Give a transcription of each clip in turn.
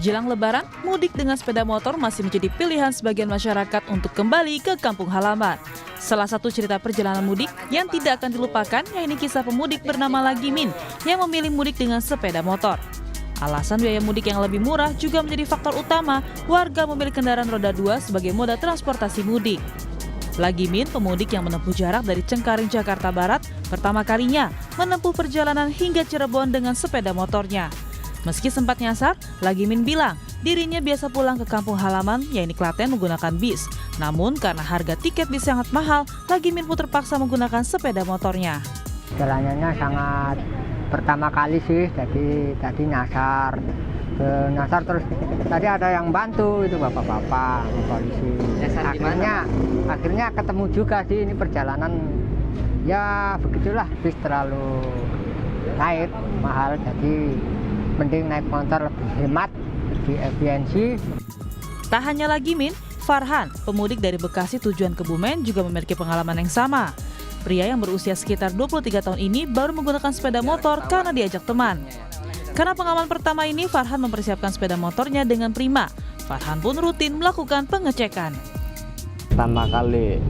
Jelang Lebaran, mudik dengan sepeda motor masih menjadi pilihan sebagian masyarakat untuk kembali ke kampung halaman. Salah satu cerita perjalanan mudik yang tidak akan dilupakan yaitu kisah pemudik bernama Lagimin yang memilih mudik dengan sepeda motor. Alasan biaya mudik yang lebih murah juga menjadi faktor utama warga memilih kendaraan roda 2 sebagai moda transportasi mudik. Lagimin, pemudik yang menempuh jarak dari Cengkareng, Jakarta Barat, pertama kalinya menempuh perjalanan hingga Cirebon dengan sepeda motornya. Meski sempat nyasar, Lagimin bilang dirinya biasa pulang ke kampung halaman yaitu Klaten menggunakan bis. Namun karena harga tiket bis sangat mahal, Lagimin pun terpaksa menggunakan sepeda motornya. Jalanannya sangat pertama kali sih, jadi tadi nyasar terus tadi ada yang bantu itu bapak-bapak polisi. Akhirnya ketemu juga sih, ini perjalanan ya begitulah, bis terlalu naik mahal, jadi mending naik motor lebih hemat, lebih efisiensi. Tak hanya Lagimin, Farhan, pemudik dari Bekasi tujuan Kebumen juga memiliki pengalaman yang sama. Pria yang berusia sekitar 23 tahun ini baru menggunakan sepeda motor karena diajak teman. Karena pengalaman pertama ini, Farhan mempersiapkan sepeda motornya dengan prima. Farhan pun rutin melakukan pengecekan. Pertama kali.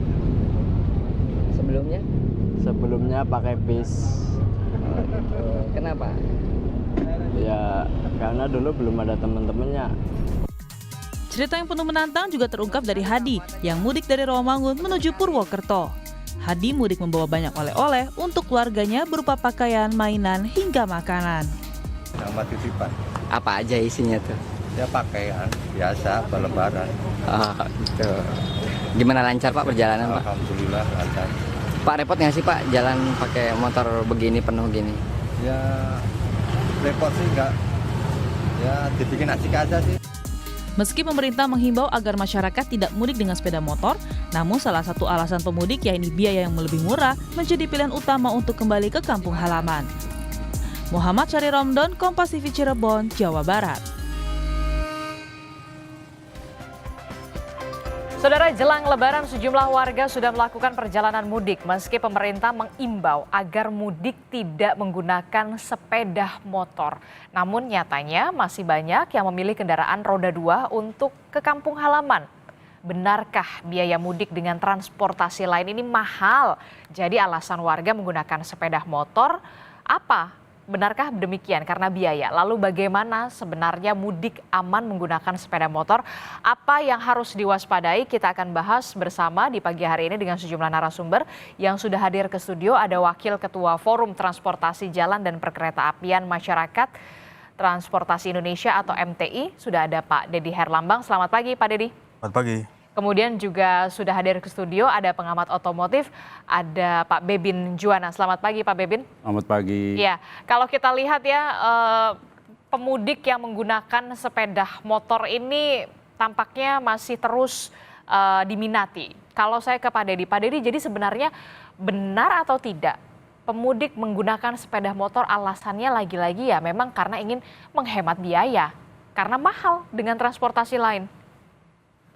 Sebelumnya? Sebelumnya pakai bis. Oh, gitu. Kenapa? Ya karena dulu belum ada teman-temannya. Cerita yang penuh menantang juga terungkap dari Hadi yang mudik dari Rawamangun menuju Purwokerto. Hadi mudik membawa banyak oleh-oleh untuk keluarganya berupa pakaian, mainan, hingga makanan. Sama titipan. Apa aja isinya tuh? Ya pakaian biasa Lebaran. Oh, gitu. Gimana, lancar Pak perjalanan Pak? Alhamdulillah lancar. Pak, repot nggak sih Pak jalan pakai motor begini penuh gini? Ya repot sih enggak. Ya dibikin asik aja sih. Meski pemerintah menghimbau agar masyarakat tidak mudik dengan sepeda motor, namun salah satu alasan pemudik yaitu biaya yang lebih murah menjadi pilihan utama untuk kembali ke kampung halaman. Muhammad Syari Romdon, Kompas TV Cirebon, Jawa Barat. Saudara, jelang Lebaran sejumlah warga sudah melakukan perjalanan mudik meski pemerintah mengimbau agar mudik tidak menggunakan sepeda motor. Namun nyatanya masih banyak yang memilih kendaraan roda 2 untuk ke kampung halaman. Benarkah biaya mudik dengan transportasi lain ini mahal? Jadi alasan warga menggunakan sepeda motor apa? Benarkah demikian karena biaya? Lalu bagaimana sebenarnya mudik aman menggunakan sepeda motor? Apa yang harus diwaspadai? Kita akan bahas bersama di pagi hari ini dengan sejumlah narasumber yang sudah hadir ke studio. Ada Wakil Ketua Forum Transportasi Jalan dan Perkeretaapian Masyarakat Transportasi Indonesia atau MTI. Sudah ada Pak Dedi Herlambang. Selamat pagi Pak Dedi. Selamat pagi. Kemudian juga sudah hadir ke studio ada pengamat otomotif, ada Pak Bebin Juwana. Selamat pagi Pak Bebin. Selamat pagi. Ya, kalau kita lihat ya pemudik yang menggunakan sepeda motor ini tampaknya masih terus diminati. Kalau saya ke Pak Dedi, jadi sebenarnya benar atau tidak pemudik menggunakan sepeda motor alasannya lagi-lagi ya memang karena ingin menghemat biaya, karena mahal dengan transportasi lain.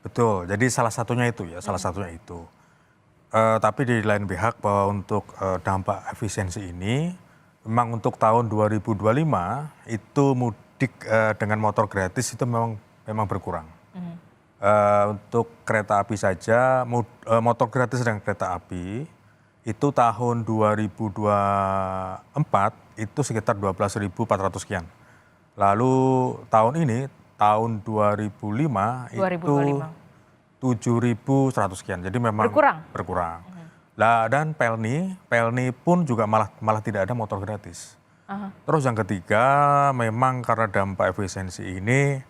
Betul, jadi salah satunya itu ya, Tapi di lain pihak bahwa untuk dampak efisiensi ini, memang untuk tahun 2025 itu mudik dengan motor gratis itu memang berkurang. Untuk kereta api saja, motor gratis dengan kereta api itu tahun 2024 itu sekitar 12.400 sekian. Lalu tahun ini, tahun 2025 itu 7.100 sekian. Jadi memang berkurang. Nah, dan Pelni pun juga malah tidak ada motor gratis. Terus yang ketiga, memang karena dampak efisiensi ini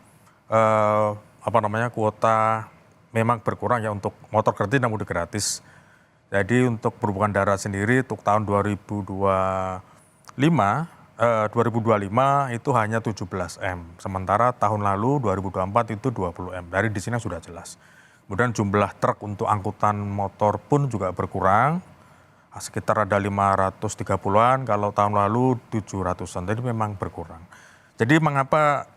kuota memang berkurang ya untuk motor gratis dan mudik gratis. Jadi untuk berhubungan darat sendiri untuk tahun 2025 itu hanya 17 M. Sementara tahun lalu 2024 itu 20 M. Dari di sini sudah jelas. Kemudian jumlah truk untuk angkutan motor pun juga berkurang. Sekitar ada 530-an, kalau tahun lalu 700-an. Jadi memang berkurang. Jadi mengapa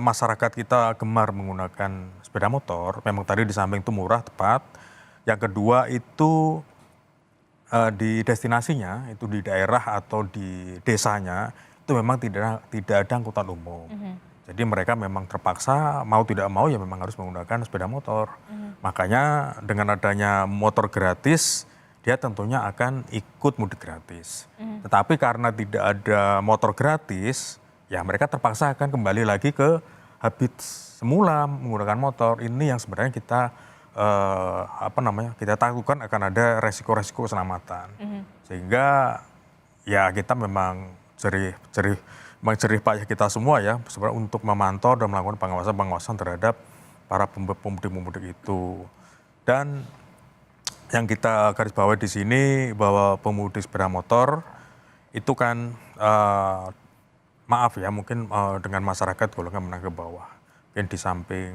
masyarakat kita gemar menggunakan sepeda motor? Memang tadi di samping itu murah, tepat. Yang kedua itu di destinasinya, itu di daerah atau di desanya, itu memang tidak ada angkutan umum. Jadi mereka memang terpaksa mau tidak mau ya memang harus menggunakan sepeda motor. Makanya dengan adanya motor gratis, dia tentunya akan ikut mudik gratis. Tetapi karena tidak ada motor gratis, ya mereka terpaksa akan kembali lagi ke habit semula menggunakan motor. Ini yang sebenarnya kita kita takutkan akan ada resiko-resiko keselamatan. Sehingga ya kita memang jerih payah kita semua ya sebenarnya untuk memantau dan melakukan pengawasan terhadap para pemudik-pemudik itu. Dan yang kita garis bawahi di sini bahwa pemudik sepeda motor itu kan maaf ya mungkin dengan masyarakat golongan menengah ke bawah. Mungkin di samping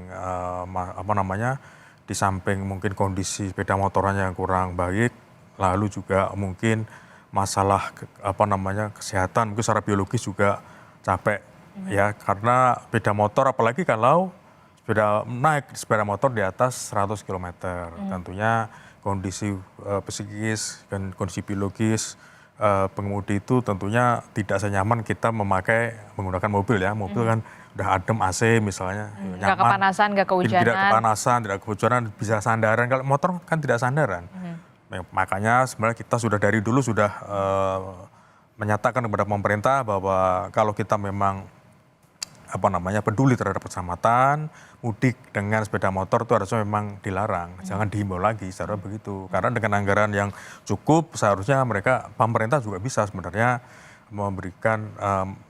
di samping mungkin kondisi sepeda motornya yang kurang baik, lalu juga mungkin masalah kesehatan mungkin secara biologis juga capek ya karena sepeda motor apalagi kalau naik sepeda motor di atas 100 km. Tentunya kondisi psikis dan kondisi biologis pengemudi itu tentunya tidak senyaman kita menggunakan mobil ya. Mobil kan udah adem AC misalnya, nyaman. Nggak kepanasan, nggak kehujanan. Tidak kepanasan, tidak kehujanan, bisa sandaran. Kalau motor kan tidak sandaran. Makanya sebenarnya kita sudah dari dulu sudah menyatakan kepada pemerintah bahwa kalau kita memang peduli terhadap keselamatan, mudik dengan sepeda motor itu harusnya memang dilarang, jangan dihimbau lagi secara begitu. Karena dengan anggaran yang cukup seharusnya pemerintah juga bisa sebenarnya memberikan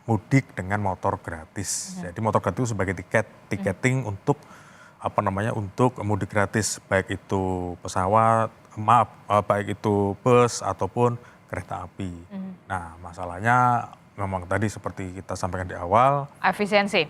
mudik dengan motor gratis. Jadi motor gratis itu sebagai tiketing untuk untuk mudik gratis baik itu pesawat, baik itu bus ataupun kereta api. Nah, masalahnya memang tadi seperti kita sampaikan di awal. Efisiensi.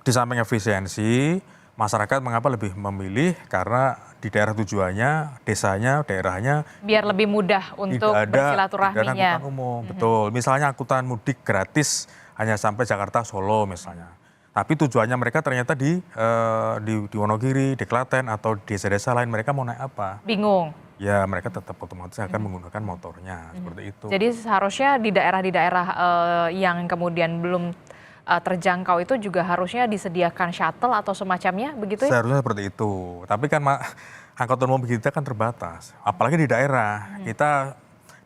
Di samping efisiensi, masyarakat mengapa lebih memilih karena di daerah tujuannya, desanya, daerahnya. Biar lebih mudah untuk bersilaturahminya. Tidak ada angkutan umum, betul. Misalnya angkutan mudik gratis hanya sampai Jakarta, Solo misalnya. Tapi tujuannya mereka ternyata di Wonogiri, di Klaten, atau di desa-desa lain. Mereka mau naik apa? Bingung. Ya mereka tetap otomatis akan menggunakan motornya, seperti itu. Jadi seharusnya di daerah-daerah yang kemudian belum terjangkau itu juga harusnya disediakan shuttle atau semacamnya, begitu ya? Seharusnya seperti itu. Tapi kan angkutan umum kita kan terbatas. Apalagi di daerah. Kita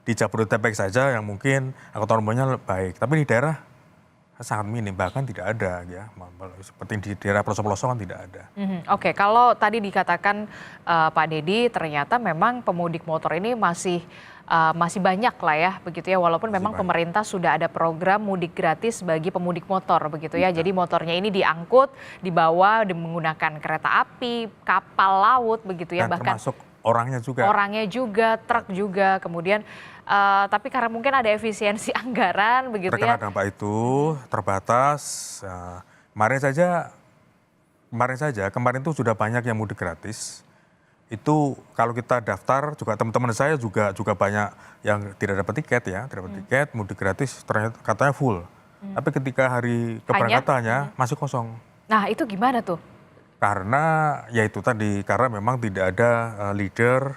di Jabodetabek saja yang mungkin angkutan umumnya baik. Tapi di daerah sangat minim, bahkan tidak ada ya. Seperti di daerah pelosok-pelosok kan tidak ada. Oke, kalau tadi dikatakan Pak Dedi ternyata memang pemudik motor ini masih banyak lah ya, begitu ya. Walaupun memang pemerintah sudah ada program mudik gratis bagi pemudik motor, begitu ya. Jadi motornya ini diangkut, dibawa menggunakan kereta api, kapal laut, begitu ya. Dan bahkan termasuk orangnya juga. Orangnya juga, truk juga, kemudian tapi karena mungkin ada efisiensi anggaran, begitu terkena ya. dampak itu terbatas. Kemarin itu sudah banyak yang mudik gratis. Itu kalau kita daftar juga teman-teman saya juga banyak yang tidak dapat tiket ya, tidak dapat tiket mudik gratis ternyata katanya full. Tapi ketika hari keberangkatannya masih kosong. Nah, itu gimana tuh? Karena ya itu tadi, karena memang tidak ada leader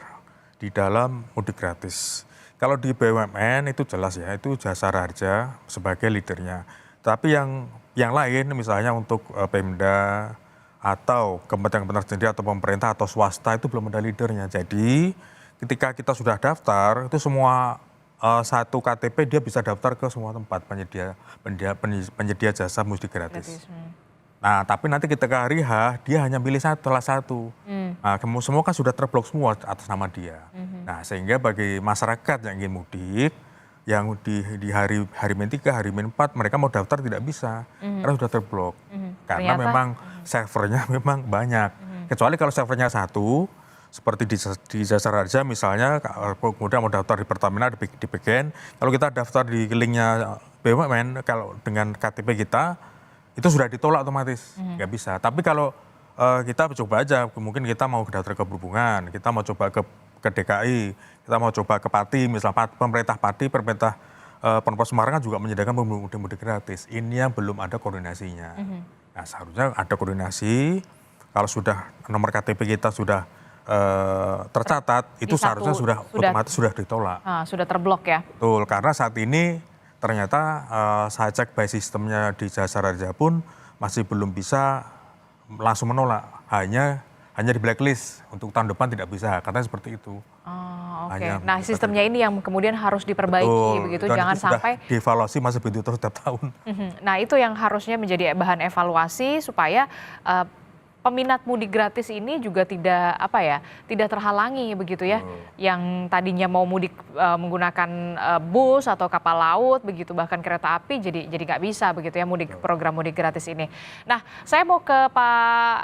di dalam mudik gratis. Kalau di BUMN itu jelas ya, itu Jasa Raharja sebagai leadernya. Tapi yang lain misalnya untuk Pemda atau kementerian sendiri atau pemerintah atau swasta itu belum ada leadernya. Jadi ketika kita sudah daftar itu semua satu KTP dia bisa daftar ke semua tempat penyedia jasa mudik gratis. Nah, tapi nanti ketika hari H, dia hanya pilih salah satu. Nah, semua kan sudah terblok semua atas nama dia. Nah, sehingga bagi masyarakat yang ingin mudik, yang di hari -3, hari -4, mereka mau daftar tidak bisa. Karena sudah terblok. Karena memang servernya memang banyak. Kecuali kalau servernya satu, seperti di Jasa Raharja misalnya, kemudian mau daftar di Pertamina, di PGN. Kalau kita daftar di linknya BUMN, kalau dengan KTP kita, itu sudah ditolak otomatis, nggak bisa. Tapi kalau kita coba aja, mungkin kita mau daftar ke Perhubungan, kita mau coba ke DKI, kita mau coba ke Pati, misalnya pemerintah Pati, pemerintah Pemkot Semarang kan juga menyediakan mudik gratis. Ini yang belum ada koordinasinya. Nah, seharusnya ada koordinasi. Kalau sudah nomor KTP kita sudah tercatat, itu seharusnya sudah otomatis sudah ditolak. Sudah terblok ya? Betul, karena saat ini ternyata saya cek by sistemnya di Jasa Raharja pun masih belum bisa langsung menolak, hanya di blacklist, untuk tahun depan tidak bisa, katanya seperti itu. Oh, oke. Hanya Nah, sistemnya ini yang kemudian harus diperbaiki Betul, begitu, dan jangan itu sudah sampai. dievaluasi masih begitu terus setiap tahun. Nah, itu yang harusnya menjadi bahan evaluasi supaya peminat mudik gratis ini juga tidak terhalangi begitu ya. Yang tadinya mau mudik menggunakan bus atau kapal laut begitu, bahkan kereta api jadi nggak bisa begitu ya mudik, program mudik gratis ini. Nah, saya mau ke Pak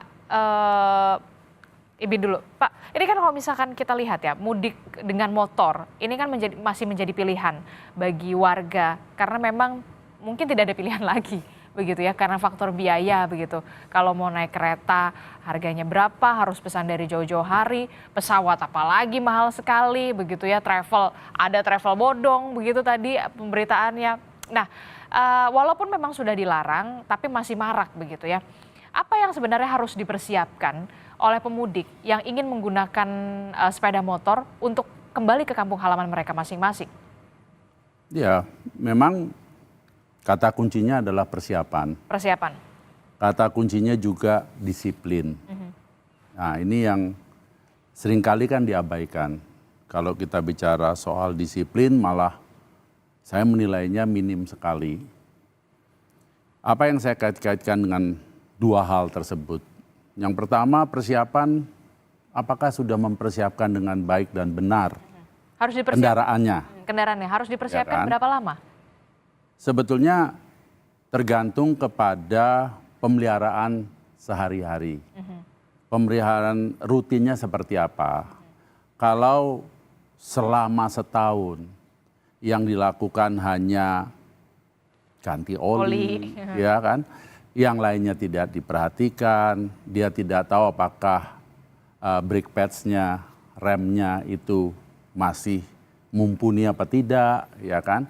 Ibin dulu. Pak, ini kan kalau misalkan kita lihat ya, mudik dengan motor ini kan masih menjadi pilihan bagi warga karena memang mungkin tidak ada pilihan lagi begitu ya, karena faktor biaya begitu. Kalau mau naik kereta harganya berapa, harus pesan dari jauh-jauh hari, pesawat apalagi mahal sekali begitu ya, ada travel bodong begitu tadi pemberitaannya. Nah, walaupun memang sudah dilarang tapi masih marak begitu ya. Apa yang sebenarnya harus dipersiapkan oleh pemudik yang ingin menggunakan sepeda motor untuk kembali ke kampung halaman mereka masing-masing? Ya, memang kata kuncinya adalah persiapan. Persiapan. Kata kuncinya juga disiplin. Nah, ini yang seringkali kan diabaikan. Kalau kita bicara soal disiplin, malah saya menilainya minim sekali. Apa yang saya kait-kaitkan dengan dua hal tersebut? Yang pertama, persiapan, apakah sudah mempersiapkan dengan baik dan benar Harus dipersiapkan. kendaraannya? Harus dipersiapkan Ya kan? berapa lama? Sebetulnya tergantung kepada pemeliharaan sehari-hari. Pemeliharaan rutinnya seperti apa. Kalau selama setahun yang dilakukan hanya ganti oli, ya kan, yang lainnya tidak diperhatikan, dia tidak tahu apakah brake pads-nya, remnya itu masih mumpuni apa tidak, ya kan.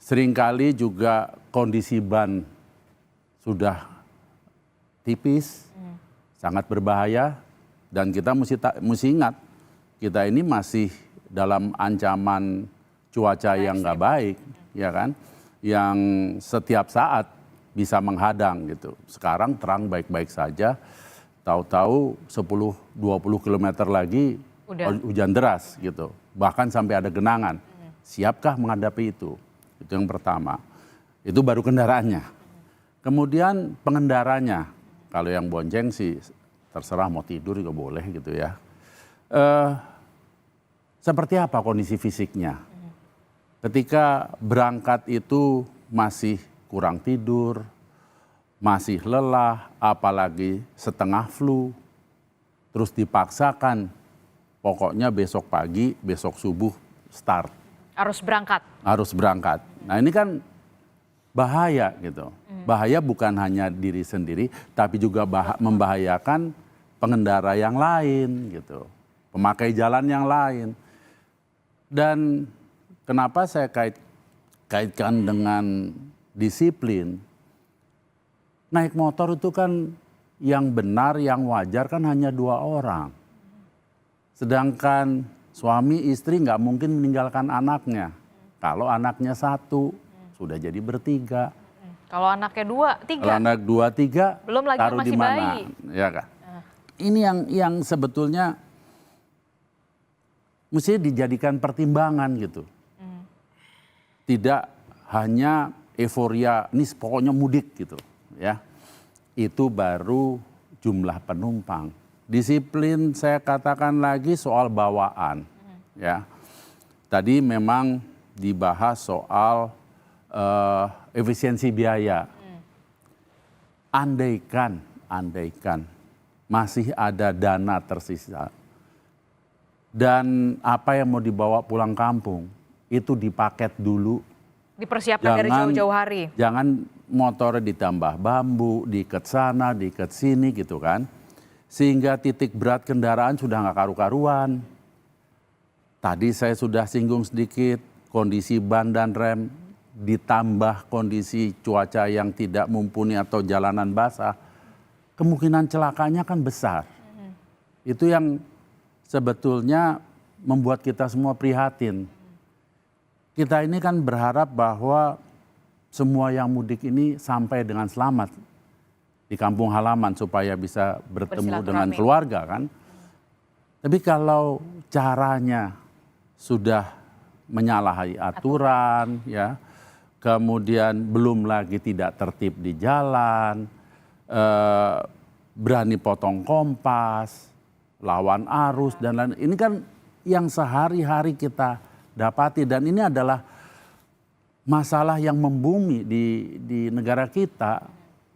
Seringkali juga kondisi ban sudah tipis, sangat berbahaya, dan kita mesti ingat, kita ini masih dalam ancaman cuaca yang nggak baik, ya kan, yang setiap saat bisa menghadang gitu. Sekarang terang baik-baik saja, tahu-tahu 10-20 km lagi hujan deras gitu, bahkan sampai ada genangan. Siapkah menghadapi itu? Itu yang pertama. Itu baru kendaraannya. Kemudian pengendaranya, kalau yang bonceng sih terserah mau tidur juga boleh gitu ya. Seperti apa kondisi fisiknya? Ketika berangkat itu masih kurang tidur, masih lelah, apalagi setengah flu, terus dipaksakan, pokoknya besok pagi, besok subuh start. Harus berangkat. Harus berangkat. Nah ini kan bahaya gitu. Bahaya bukan hanya diri sendiri, tapi juga membahayakan pengendara yang lain gitu. Pemakai jalan yang lain. Dan kenapa saya kaitkan dengan disiplin? Naik motor itu kan yang benar, yang wajar kan hanya 2 orang. Sedangkan suami istri nggak mungkin meninggalkan anaknya. Kalau anaknya 1, sudah jadi bertiga. Kalau anaknya 2, 3. Kalau anak 2, 3, belum lagi taruh masih di mana? bayi. Ya kan? Ini yang sebetulnya mesti dijadikan pertimbangan gitu. Tidak hanya euforia, ini pokoknya mudik gitu ya. Itu baru jumlah penumpang. Disiplin saya katakan lagi soal bawaan ya. Tadi memang dibahas soal efisiensi biaya. Andaikan masih ada dana tersisa dan apa yang mau dibawa pulang kampung itu dipaket dulu. Dipersiapkan dari jauh-jauh hari. Jangan motornya ditambah bambu, diikat sana, diikat sini gitu kan. Sehingga titik berat kendaraan sudah nggak karu-karuan. Tadi saya sudah singgung sedikit, kondisi ban dan rem ditambah kondisi cuaca yang tidak mumpuni atau jalanan basah, kemungkinan celakanya kan besar. Itu yang sebetulnya membuat kita semua prihatin. Kita ini kan berharap bahwa semua yang mudik ini sampai dengan selamat di kampung halaman supaya bisa bertemu dengan Bersilaturahmi. keluarga kan. Tapi kalau caranya sudah menyalahi aturan, ya, kemudian belum lagi tidak tertib di jalan, berani potong kompas, lawan arus dan lain. Ini kan yang sehari-hari kita dapati dan ini adalah masalah yang membumi di negara kita.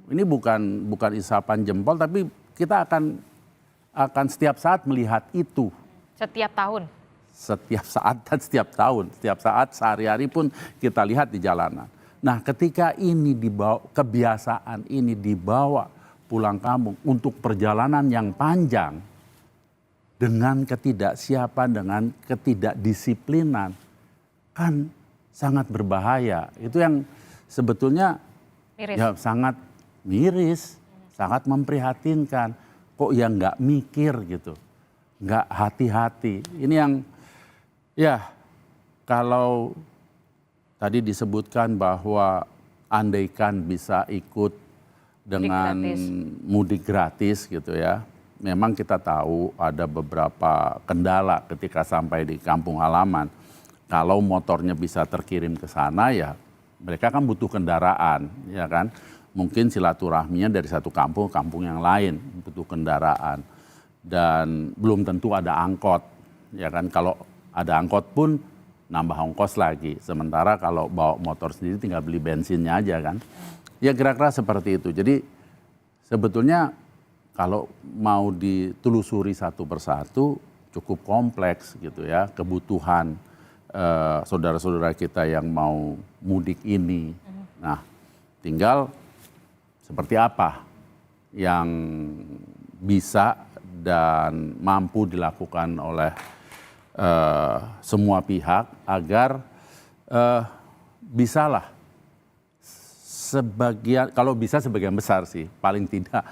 Ini bukan isapan jempol, tapi kita akan setiap saat melihat itu. Setiap tahun. Setiap saat dan setiap tahun, setiap saat sehari-hari pun kita lihat di jalanan. Nah, ketika ini dibawa, kebiasaan ini dibawa pulang kampung untuk perjalanan yang panjang dengan ketidaksiapan, dengan ketidakdisiplinan, kan sangat berbahaya. Itu yang sebetulnya Miris. ya sangat miris, sangat memprihatinkan. Kok ya nggak mikir gitu, nggak hati-hati. Ini yang ya, kalau tadi disebutkan bahwa andaikan bisa ikut dengan mudik gratis gitu ya. Memang kita tahu ada beberapa kendala ketika sampai di kampung halaman. Kalau motornya bisa terkirim ke sana ya mereka kan butuh kendaraan, ya kan. Mungkin silaturahminya dari satu kampung ke kampung yang lain butuh kendaraan. Dan belum tentu ada angkot, ya kan. Kalau ada angkot pun nambah ongkos lagi. Sementara kalau bawa motor sendiri tinggal beli bensinnya aja kan. Ya kira-kira seperti itu. Jadi sebetulnya kalau mau ditelusuri satu persatu cukup kompleks gitu ya. Kebutuhan saudara-saudara kita yang mau mudik ini. Nah tinggal seperti apa yang bisa dan mampu dilakukan oleh semua pihak agar bisalah sebagian, kalau bisa sebagian besar sih, paling tidak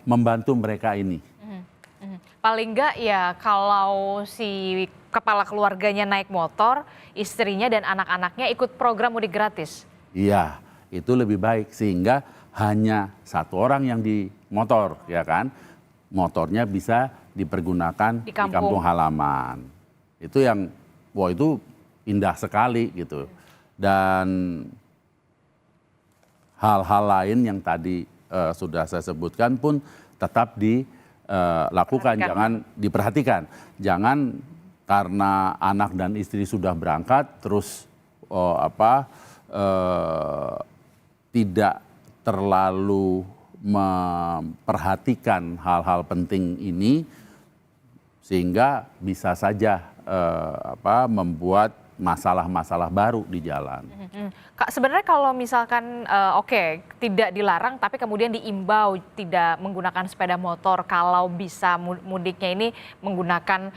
membantu mereka ini. Paling enggak ya kalau si kepala keluarganya naik motor, istrinya dan anak-anaknya ikut program mudik gratis. Iya, itu lebih baik sehingga hanya satu orang yang di motor, ya kan? Motornya bisa dipergunakan di kampung halaman. Itu yang, wah itu indah sekali gitu. Dan hal-hal lain yang tadi sudah saya sebutkan pun tetap dilakukan, jangan diperhatikan. Jangan karena anak dan istri sudah berangkat terus tidak terlalu memperhatikan hal-hal penting ini sehingga bisa saja membuat masalah-masalah baru di jalan. Kak, sebenarnya kalau misalkan tidak dilarang tapi kemudian diimbau tidak menggunakan sepeda motor kalau bisa mudiknya ini menggunakan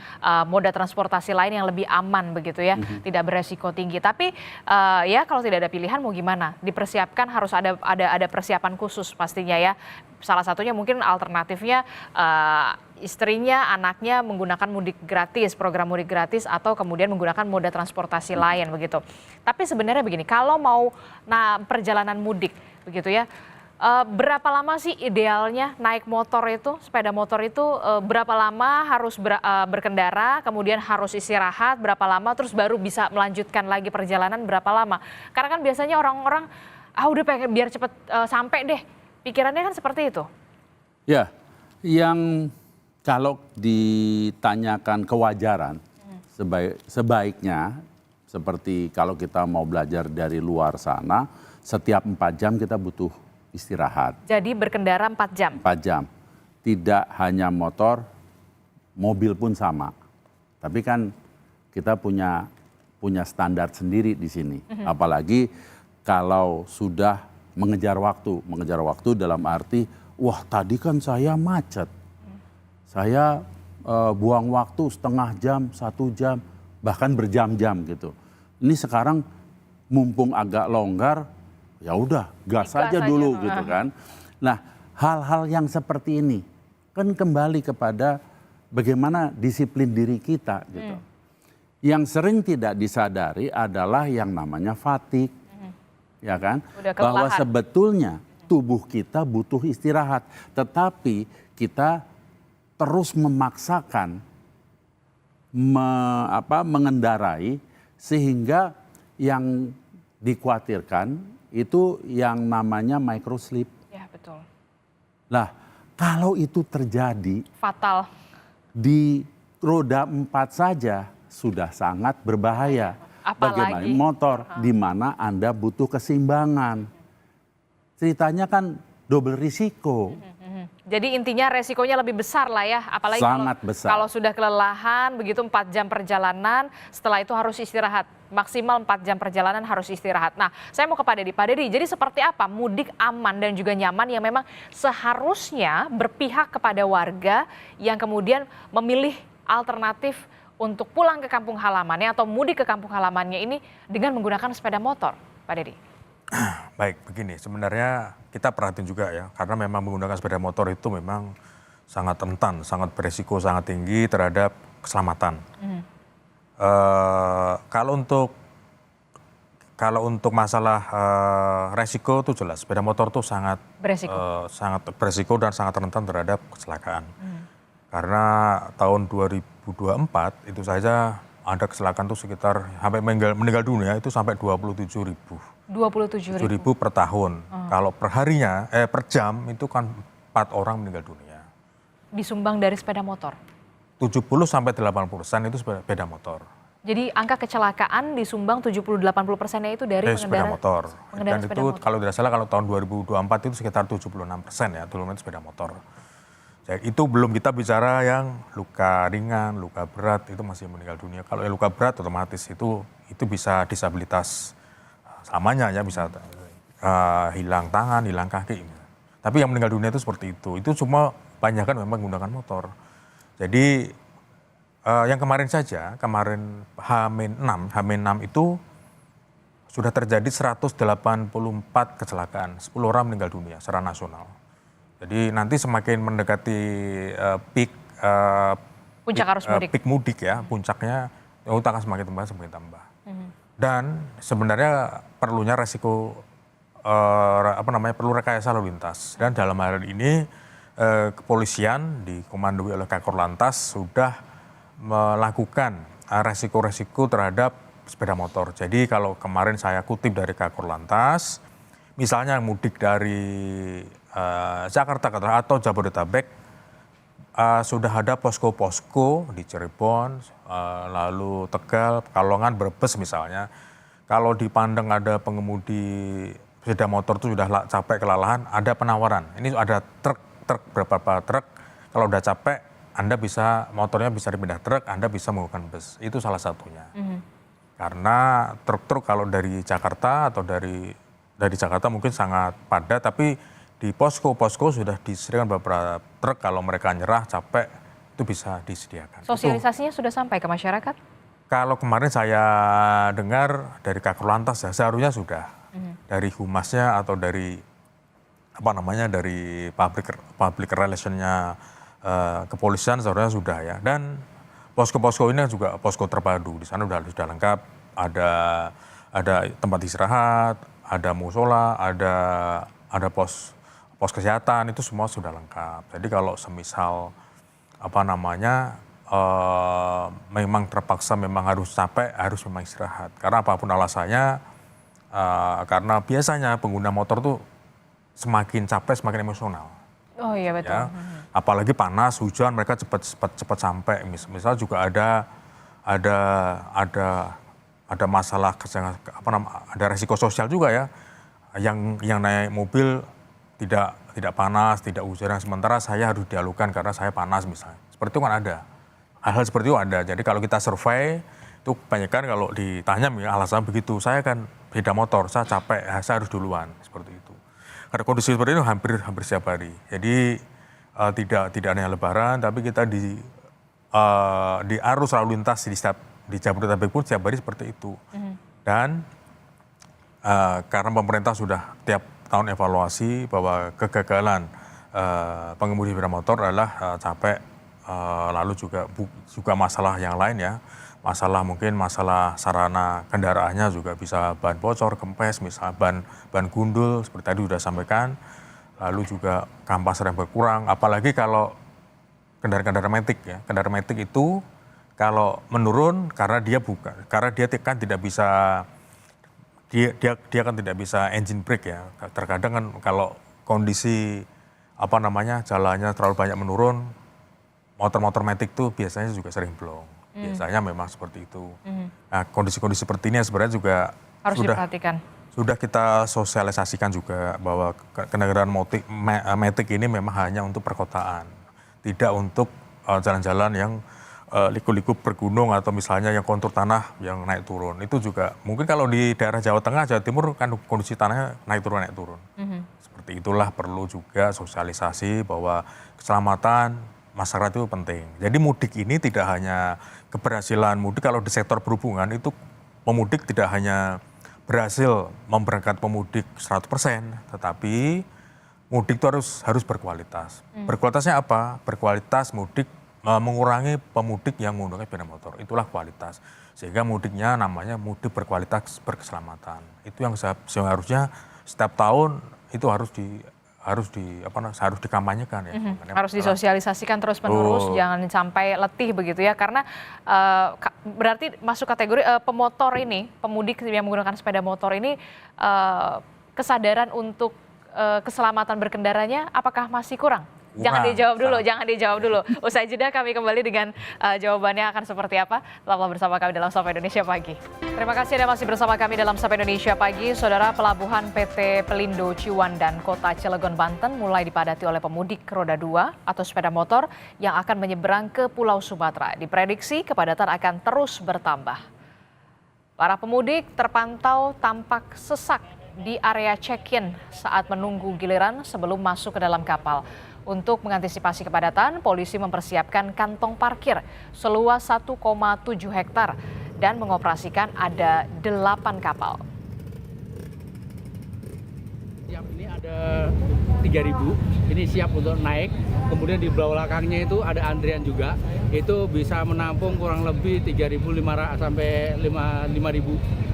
moda transportasi lain yang lebih aman begitu ya, tidak beresiko tinggi. Tapi ya kalau tidak ada pilihan mau gimana? Dipersiapkan harus ada persiapan khusus pastinya ya. Salah satunya mungkin alternatifnya istrinya, anaknya menggunakan mudik gratis, program mudik gratis atau kemudian menggunakan moda transportasi lain begitu. Tapi sebenarnya begini, kalau mau perjalanan mudik begitu ya, berapa lama sih idealnya naik motor itu, sepeda motor itu berapa lama harus berkendara, kemudian harus istirahat berapa lama, terus baru bisa melanjutkan lagi perjalanan berapa lama? Karena kan biasanya orang-orang udah pengen biar cepet sampai deh, pikirannya kan seperti itu. Ya, yang kalau ditanyakan kewajaran, sebaiknya seperti kalau kita mau belajar dari luar sana, setiap 4 jam kita butuh istirahat. Jadi berkendara 4 jam? 4 jam. Tidak hanya motor, mobil pun sama. Tapi kan kita punya standar sendiri di sini. Apalagi kalau sudah mengejar waktu dalam arti, wah tadi kan saya macet. Saya buang waktu setengah jam, 1 jam, bahkan berjam-jam gitu. Ini sekarang mumpung agak longgar, ya udah gas saja dulu gitu kan. Nah hal-hal yang seperti ini kan kembali kepada bagaimana disiplin diri kita gitu. Yang sering tidak disadari adalah yang namanya fatigue, ya kan. Bahwa sebetulnya tubuh kita butuh istirahat. Tetapi kita terus memaksakan mengendarai sehingga yang dikhawatirkan itu yang namanya microslip. Ya, betul. Lah, kalau itu terjadi Fatal. di roda 4 saja sudah sangat berbahaya. Bagaimana Apalagi motor di mana Anda butuh keseimbangan. Ceritanya kan double risiko. Jadi intinya resikonya lebih besar lah ya, apalagi Sangat besar. kalau sudah kelelahan, begitu 4 jam perjalanan, setelah itu harus istirahat. Maksimal 4 jam perjalanan harus istirahat. Nah, saya mau ke Pak Dedi. Pak Dedi, jadi seperti apa mudik aman dan juga nyaman yang memang seharusnya berpihak kepada warga yang kemudian memilih alternatif untuk pulang ke kampung halamannya atau mudik ke kampung halamannya ini dengan menggunakan sepeda motor, Pak Dedi? Baik, begini, sebenarnya kita perhatiin juga ya, karena memang menggunakan sepeda motor itu memang sangat rentan, sangat beresiko, sangat tinggi terhadap keselamatan. Kalau untuk masalah resiko itu jelas, sepeda motor itu sangat beresiko dan sangat rentan terhadap kecelakaan. Karena tahun 2024 itu saja ada kecelakaan itu sekitar sampai meninggal dunia itu sampai 27.000. 27.000 per tahun. Kalau per harinya, per jam itu kan 4 orang meninggal dunia. disumbang dari sepeda motor. 70-80% itu sepeda motor. Jadi angka kecelakaan disumbang 70-80%-nya itu dari sepeda motor. pengendara Dan sepeda itu motor. kalau tidak salah kalau tahun 2024 itu sekitar 76% ya, turunnya sepeda motor. Jadi itu belum kita bicara yang luka ringan, luka berat itu masih meninggal dunia. Kalau yang luka berat otomatis itu bisa disabilitas selamanya ya, bisa hilang tangan, hilang kaki. Tapi yang meninggal dunia itu seperti itu. Itu semua banyak kan memang menggunakan motor. Jadi yang kemarin saja, kemarin H-6 itu sudah terjadi 184 kecelakaan, 10 orang meninggal dunia secara nasional. Jadi nanti semakin mendekati puncak arus mudik. Peak mudik ya, puncaknya itu akan semakin tambah. Dan sebenarnya perlunya resiko perlu rekayasa lalu lintas. Dan dalam hal ini kepolisian dikomandoi oleh Kakor Lantas sudah melakukan resiko-resiko terhadap sepeda motor. Jadi kalau kemarin saya kutip dari Kakor Lantas, misalnya mudik dari Jakarta atau Jabodetabek, sudah ada posko-posko di Cirebon, lalu Tegal, Pekalongan, Brebes misalnya. Kalau dipandang ada pengemudi sepeda motor itu sudah capek kelelahan, ada penawaran. Ini ada truk berapa truk, kalau udah capek Anda motornya bisa dipindah truk, Anda bisa menggunakan bus. Itu salah satunya. Karena truk-truk kalau dari Jakarta atau dari Jakarta mungkin sangat padat, tapi di posko-posko sudah disediakan beberapa truk, kalau mereka nyerah, capek, itu bisa disediakan. Sosialisasinya sudah sampai ke masyarakat? Kalau kemarin saya dengar dari Kakor Lantas ya, seharusnya sudah. Dari humasnya atau dari dari public relationnya kepolisian seharusnya sudah ya. Dan posko-posko ini juga posko terpadu, di sana sudah lengkap, ada tempat istirahat, ada musola, ada pos kesehatan, itu semua sudah lengkap. Jadi kalau semisal memang terpaksa memang harus capek, harus memang istirahat. Karena apapun alasannya, karena biasanya pengguna motor tuh semakin capek semakin emosional. Oh iya betul. Ya. Apalagi panas, hujan, mereka cepat sampai. Misal juga ada masalah ada resiko sosial juga ya. Yang naik mobil tidak panas, tidak hujan, sementara saya harus dialukan karena saya panas misalnya. Seperti itu kan ada. Hal-hal seperti itu ada. Jadi kalau kita survei, itu kebanyakan kalau ditanya alasan begitu, saya kan beda motor, saya capek, saya harus duluan, seperti itu. Karena kondisi seperti itu hampir setiap hari. Jadi tidak hanya lebaran, tapi kita di arus lalu lintas di Jabodetabek pun setiap hari seperti itu. Dan karena pemerintah sudah tiap tahun evaluasi bahwa kegagalan pengemudi sepeda motor adalah capek, lalu juga masalah yang lain ya, mungkin masalah sarana kendaraannya juga bisa ban bocor, kempes, misal ban gundul seperti tadi sudah sampaikan. Lalu juga kampas rem berkurang, apalagi kalau kendaraan matic ya. Kendaraan matic itu kalau menurun karena dia kan tidak bisa dia kan tidak bisa engine brake ya. Terkadang kan kalau kondisi jalannya terlalu banyak menurun, motor-motor matic tuh biasanya juga sering blong. Biasanya memang seperti itu. Nah, kondisi-kondisi seperti ini sebenarnya juga Harus diperhatikan. sudah kita sosialisasikan juga bahwa kendaraan matic ini memang hanya untuk perkotaan, tidak untuk jalan-jalan yang liku-liku bergunung atau misalnya yang kontur tanah yang naik turun. Itu juga mungkin kalau di daerah Jawa Tengah, Jawa Timur kan kondisi tanahnya naik turun. Seperti itulah perlu juga sosialisasi bahwa keselamatan masyarakat itu penting. Jadi mudik ini tidak hanya keberhasilan mudik, kalau di sektor perhubungan itu pemudik tidak hanya berhasil memberangkat pemudik 100%, tetapi mudik itu harus berkualitas. Berkualitasnya apa? Berkualitas mudik mengurangi pemudik yang menggunakan sepeda motor. Itulah kualitas. Sehingga mudiknya namanya mudik berkualitas berkeselamatan. Itu yang seharusnya setiap tahun itu harus dikampanyekan ya. Harus disosialisasikan terus-menerus, jangan sampai letih begitu ya. Karena berarti masuk kategori pemotor ini, pemudik yang menggunakan sepeda motor ini, kesadaran untuk keselamatan berkendaranya apakah masih kurang? Jangan dijawab dulu. Usai jeda kami kembali dengan jawabannya akan seperti apa. Tetaplah bersama kami dalam Sapa Indonesia Pagi. Terima kasih Anda masih bersama kami dalam Sapa Indonesia Pagi. Saudara, pelabuhan PT Pelindo Ciwandan, Kota Cilegon, Banten mulai dipadati oleh pemudik roda 2 atau sepeda motor yang akan menyeberang ke Pulau Sumatera. Diprediksi kepadatan akan terus bertambah. Para pemudik terpantau tampak sesak di area check-in saat menunggu giliran sebelum masuk ke dalam kapal. Untuk mengantisipasi kepadatan, polisi mempersiapkan kantong parkir seluas 1,7 hektar dan mengoperasikan ada 8 kapal. Ini ada 3.000, ini siap untuk naik. Kemudian di belakangnya itu ada antrian juga, itu bisa menampung kurang lebih 3.500 sampai 5.000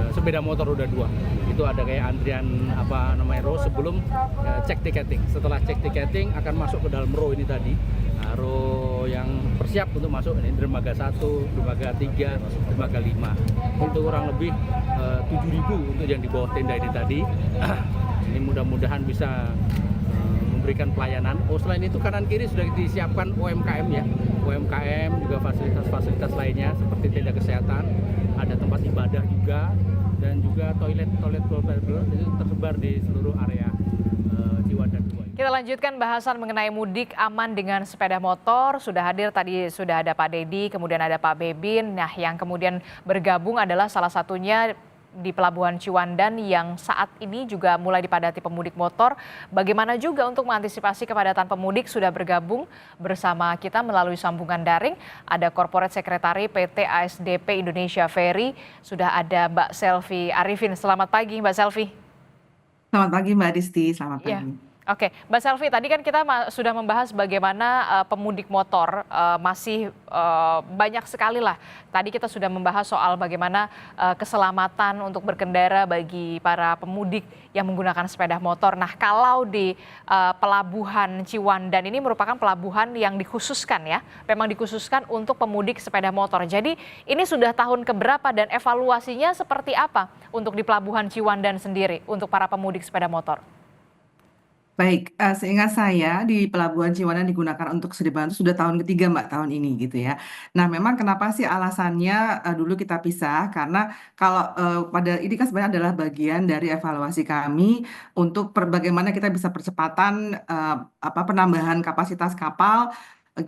sepeda motor roda 2. Itu ada kayak antrian row sebelum cek tiketing. Setelah cek tiketing akan masuk ke dalam row ini tadi. Nah, row yang bersiap untuk masuk ini dermaga 1, dermaga 3, dermaga 5. Untuk kurang lebih 7.000 untuk yang di bawah tenda ini tadi. Ini mudah-mudahan bisa memberikan pelayanan. Selain itu kanan kiri sudah disiapkan UMKM ya. UMKM juga fasilitas-fasilitas lainnya seperti tenda kesehatan, ada tempat ibadah juga, dan juga toilet itu tersebar di seluruh area Ciwandan 2. Kita lanjutkan bahasan mengenai mudik aman dengan sepeda motor. Sudah hadir tadi, sudah ada Pak Dedi, kemudian ada Pak Bebin. Nah, yang kemudian bergabung adalah salah satunya di Pelabuhan Ciwandan yang saat ini juga mulai dipadati pemudik motor. Bagaimana juga untuk mengantisipasi kepadatan pemudik, sudah bergabung bersama kita melalui sambungan daring. Ada Corporate Secretary PT ASDP Indonesia Ferry, sudah ada Mbak Selvi Arifin. Selamat pagi Mbak Selvi. Selamat pagi Mbak Disti, selamat pagi. Ya. Oke, Mbak Selvi, tadi kan kita sudah membahas bagaimana pemudik motor masih banyak sekali lah. Tadi kita sudah membahas soal bagaimana keselamatan untuk berkendara bagi para pemudik yang menggunakan sepeda motor. Nah, kalau di Pelabuhan Ciwandan ini merupakan pelabuhan yang dikhususkan ya, memang dikhususkan untuk pemudik sepeda motor. Jadi ini sudah tahun keberapa dan evaluasinya seperti apa untuk di Pelabuhan Ciwandan sendiri untuk para pemudik sepeda motor? Baik, seingat saya di Pelabuhan Ciwandan digunakan untuk sedeban itu sudah tahun ketiga Mbak, tahun ini gitu ya. Nah memang kenapa sih alasannya dulu kita pisah, karena kalau pada ini kan sebenarnya adalah bagian dari evaluasi kami untuk bagaimana kita bisa percepatan penambahan kapasitas kapal,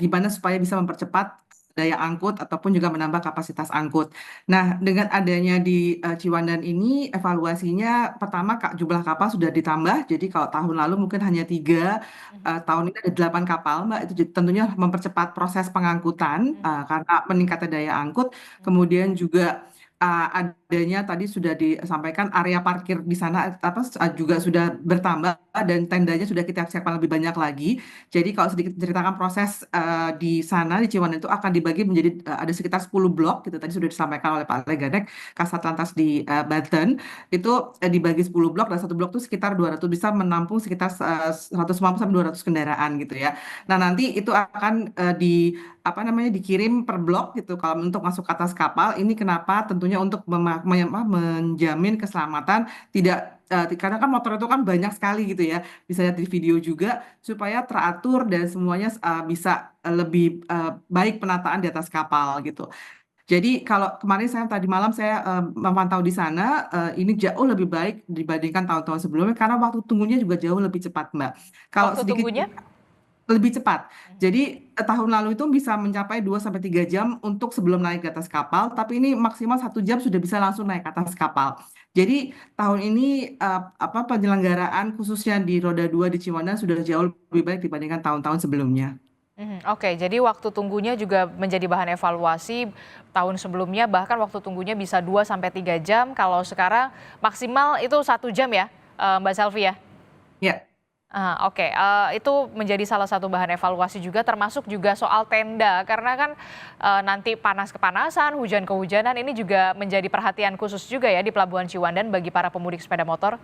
gimana supaya bisa mempercepat daya angkut ataupun juga menambah kapasitas angkut. Nah, dengan adanya di Ciwandan ini evaluasinya pertama jumlah kapal sudah ditambah. Jadi kalau tahun lalu mungkin hanya 3, tahun ini ada 8 kapal, Mbak. Itu tentunya mempercepat proses pengangkutan karena meningkatnya daya angkut. Kemudian juga ada adanya tadi sudah disampaikan area parkir di sana juga sudah bertambah dan tendanya sudah kita siapkan lebih banyak lagi. Jadi kalau sedikit ceritakan proses di sana di Ciwandan itu akan dibagi menjadi ada sekitar 10 blok gitu. Tadi sudah disampaikan oleh Pak Leganek Kasat Lantas di Banten. Itu dibagi 10 blok dan satu blok itu sekitar 200 bisa menampung sekitar 150 sampai 200 kendaraan gitu ya. Nah, nanti itu akan dikirim per blok gitu kalau untuk masuk ke atas kapal. Ini kenapa? Tentunya untuk menjamin keselamatan tidak karena kan motor itu kan banyak sekali gitu ya, bisa lihat di video juga supaya teratur dan semuanya bisa lebih baik penataan di atas kapal gitu. Jadi kalau kemarin tadi malam saya memantau di sana, ini jauh lebih baik dibandingkan tahun-tahun sebelumnya karena waktu tunggunya juga jauh lebih cepat, Mbak. Kalau Waktu sedikit tunggunya? lebih cepat. Jadi tahun lalu itu bisa mencapai 2 sampai 3 jam untuk sebelum naik ke atas kapal, tapi ini maksimal 1 jam sudah bisa langsung naik ke atas kapal. Jadi tahun ini penyelenggaraan khususnya di roda 2 di Ciwandan sudah jauh lebih baik dibandingkan tahun-tahun sebelumnya. Oke, jadi waktu tunggunya juga menjadi bahan evaluasi. Tahun sebelumnya bahkan waktu tunggunya bisa 2 sampai 3 jam, kalau sekarang maksimal itu 1 jam ya, Mbak Selvi ya? Ya. Oke, itu menjadi salah satu bahan evaluasi juga, termasuk juga soal tenda, karena kan nanti panas kepanasan, hujan kehujanan, ini juga menjadi perhatian khusus juga ya di Pelabuhan Ciwandan bagi para pemudik sepeda motor.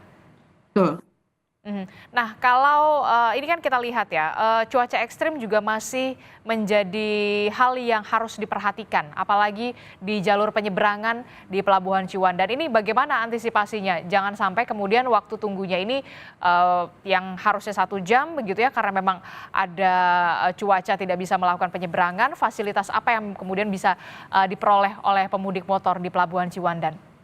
Betul. Nah, kalau ini kan kita lihat ya, cuaca ekstrim juga masih menjadi hal yang harus diperhatikan, apalagi di jalur penyeberangan di Pelabuhan Ciwandan. Ini bagaimana antisipasinya? Jangan sampai kemudian waktu tunggunya ini yang harusnya 1 jam begitu ya, karena memang ada cuaca tidak bisa melakukan penyeberangan. Fasilitas apa yang kemudian bisa diperoleh oleh pemudik motor di Pelabuhan Ciwandan?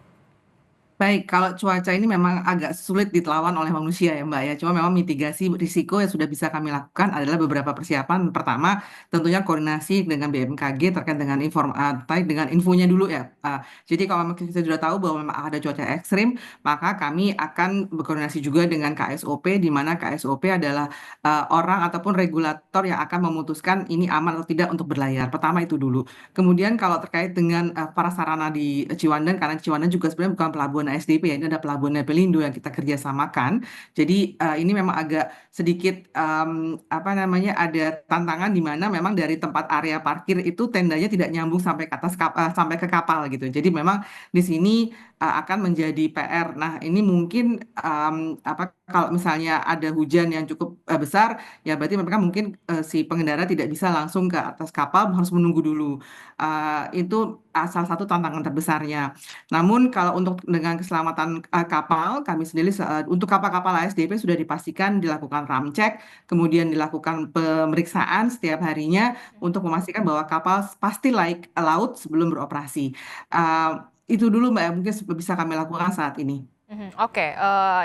Baik, kalau cuaca ini memang agak sulit ditelawan oleh manusia ya Mbak ya. Cuma memang mitigasi risiko yang sudah bisa kami lakukan adalah beberapa persiapan. Pertama, tentunya koordinasi dengan BMKG terkait dengan infonya dulu ya. Jadi kalau memang kita sudah tahu bahwa memang ada cuaca ekstrim, maka kami akan berkoordinasi juga dengan KSOP, di mana KSOP adalah orang ataupun regulator yang akan memutuskan ini aman atau tidak untuk berlayar. Pertama itu dulu. Kemudian kalau terkait dengan prasarana di Ciwandan, karena Ciwandan juga sebenarnya bukan pelabuhan SDP ya, ini ada pelabuhan Pelindo yang kita kerjasamakan. Jadi ini memang agak sedikit ada tantangan di mana memang dari tempat area parkir itu tendanya tidak nyambung sampai ke atas sampai ke kapal gitu. Jadi memang di sini akan menjadi PR. Nah, ini mungkin kalau misalnya ada hujan yang cukup besar, ya berarti mereka mungkin si pengendara tidak bisa langsung ke atas kapal, harus menunggu dulu. Itu salah satu tantangan terbesarnya. Namun kalau untuk dengan keselamatan kapal, kami sendiri untuk kapal-kapal ASDP sudah dipastikan dilakukan ramcek, kemudian dilakukan pemeriksaan setiap harinya untuk memastikan bahwa kapal pasti laik laut sebelum beroperasi. Itu dulu Mbak, mungkin bisa kami lakukan saat ini. Oke,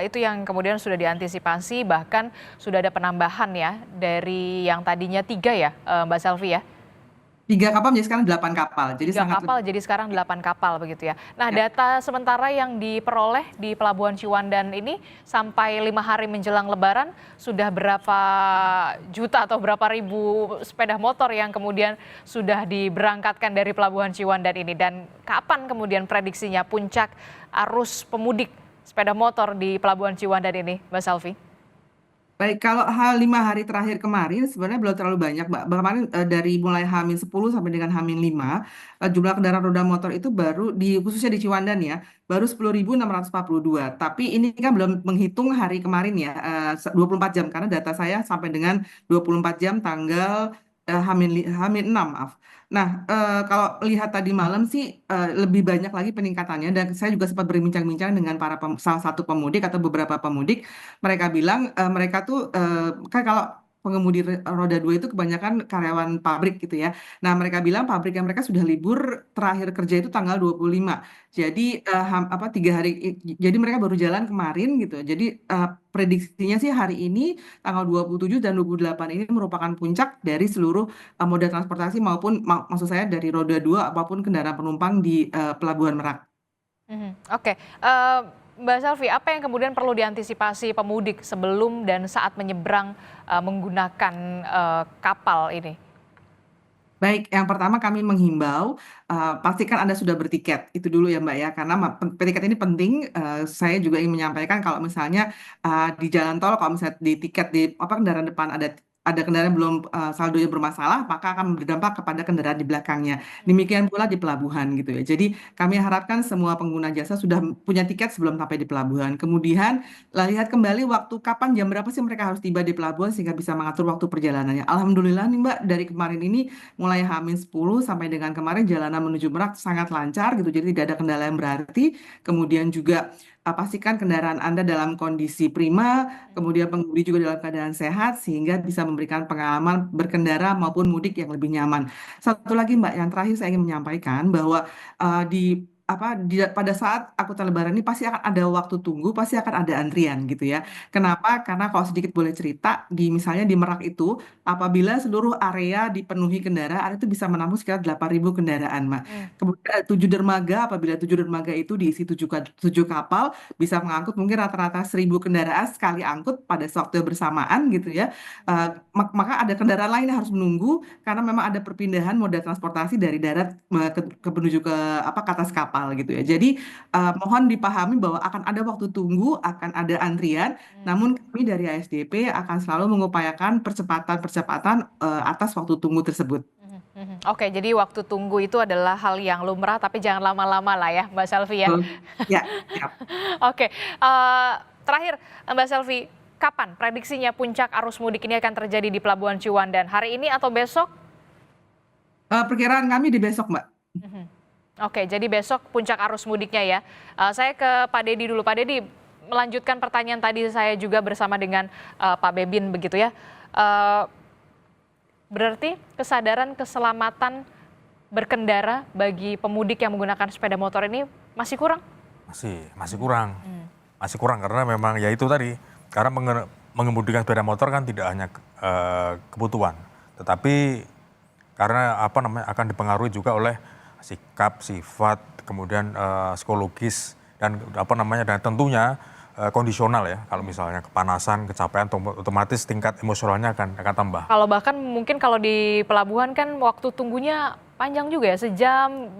itu yang kemudian sudah diantisipasi, bahkan sudah ada penambahan ya dari yang tadinya 3 ya, Mbak Selvi ya? 3 kapal menjadi sekarang 8 kapal. Jadi 3 kapal jadi sekarang 8 kapal begitu ya. Nah, data sementara yang diperoleh di Pelabuhan Ciwandan ini sampai 5 hari menjelang Lebaran sudah berapa juta atau berapa ribu sepeda motor yang kemudian sudah diberangkatkan dari Pelabuhan Ciwandan ini, dan kapan kemudian prediksinya puncak arus pemudik sepeda motor di Pelabuhan Ciwandan ini, Mbak Selvi? Baik, kalau 5 hari terakhir kemarin sebenarnya belum terlalu banyak, Mbak. Kemarin dari mulai H-10 sampai dengan H-5, jumlah kendaraan roda motor itu baru khususnya di Ciwandan ya, baru 10.642. Tapi ini kan belum menghitung hari kemarin ya, 24 jam karena data saya sampai dengan 24 jam tanggal H-6, maaf. Nah, kalau lihat tadi malam sih lebih banyak lagi peningkatannya, dan saya juga sempat berbincang-bincang dengan salah satu pemudik atau beberapa pemudik. Mereka bilang mereka tuh kan kalau pengemudi roda 2 itu kebanyakan karyawan pabrik gitu ya. Nah, mereka bilang pabrik yang mereka sudah libur terakhir kerja itu tanggal 25. Jadi 3 hari, jadi mereka baru jalan kemarin gitu. Jadi prediksinya sih hari ini tanggal 27 dan 28 ini merupakan puncak dari seluruh moda transportasi maupun maksud saya dari roda 2 apapun kendaraan penumpang di Pelabuhan Merak. Oke, Mbak Selvi, apa yang kemudian perlu diantisipasi pemudik sebelum dan saat menyeberang menggunakan kapal ini? Baik, yang pertama kami menghimbau, pastikan Anda sudah bertiket, itu dulu ya Mbak ya, karena tiket ini penting, saya juga ingin menyampaikan kalau misalnya di jalan tol, kalau misalnya di tiket di kendaraan depan ada kendaraan belum saldonya bermasalah, maka akan berdampak kepada kendaraan di belakangnya. Demikian pula di pelabuhan gitu ya. Jadi kami harapkan semua pengguna jasa sudah punya tiket sebelum sampai di pelabuhan. Kemudian lihat kembali waktu kapan jam berapa sih mereka harus tiba di pelabuhan sehingga bisa mengatur waktu perjalanannya. Alhamdulillah nih Mbak, dari kemarin ini mulai H-10 sampai dengan kemarin jalanan menuju Merak sangat lancar gitu, jadi tidak ada kendala yang berarti. Kemudian juga pastikan kendaraan Anda dalam kondisi prima, kemudian pengemudi juga dalam keadaan sehat sehingga bisa memberikan pengalaman berkendara maupun mudik yang lebih nyaman. Satu lagi Mbak, yang terakhir saya ingin menyampaikan bahwa pada saat angkutan lebaran ini pasti akan ada waktu tunggu, pasti akan ada antrian gitu ya. Kenapa? Karena kalau sedikit boleh cerita, misalnya di Merak itu apabila seluruh area dipenuhi kendaraan itu bisa menampung sekitar 8.000 kendaraan, Mbak. Kemudian 7 dermaga, apabila 7 dermaga itu diisi 7 kapal, bisa mengangkut mungkin rata-rata 1.000 kendaraan sekali angkut pada waktu yang bersamaan gitu ya. Maka ada kendaraan lain yang harus menunggu karena memang ada perpindahan moda transportasi dari darat menuju ke atas kapal gitu ya. Jadi mohon dipahami bahwa akan ada waktu tunggu, akan ada antrian, namun kami dari ASDP akan selalu mengupayakan percepatan atas waktu tunggu tersebut. Oke, jadi waktu tunggu itu adalah hal yang lumrah, tapi jangan lama-lama lah ya, Mbak Selvi ya. Ya, siap. Oke, terakhir Mbak Selvi, kapan prediksinya puncak arus mudik ini akan terjadi di Pelabuhan Ciwandan? Hari ini atau besok? Perkiraan kami di besok, Mbak. Oke, jadi besok puncak arus mudiknya ya. Saya ke Pak Dedi dulu. Pak Dedi, melanjutkan pertanyaan tadi saya juga bersama dengan Pak Bebin begitu ya. Berarti kesadaran keselamatan berkendara bagi pemudik yang menggunakan sepeda motor ini masih kurang? Masih kurang. Masih kurang karena memang ya itu tadi. Karena mengemudikan sepeda motor kan tidak hanya kebutuhan, tetapi karena akan dipengaruhi juga oleh sikap, sifat, kemudian psikologis dan dan tentunya kondisional ya. Kalau misalnya kepanasan, kecapean, otomatis tingkat emosionalnya akan tambah. Kalau mungkin kalau di pelabuhan kan waktu tunggunya panjang juga ya, sejam,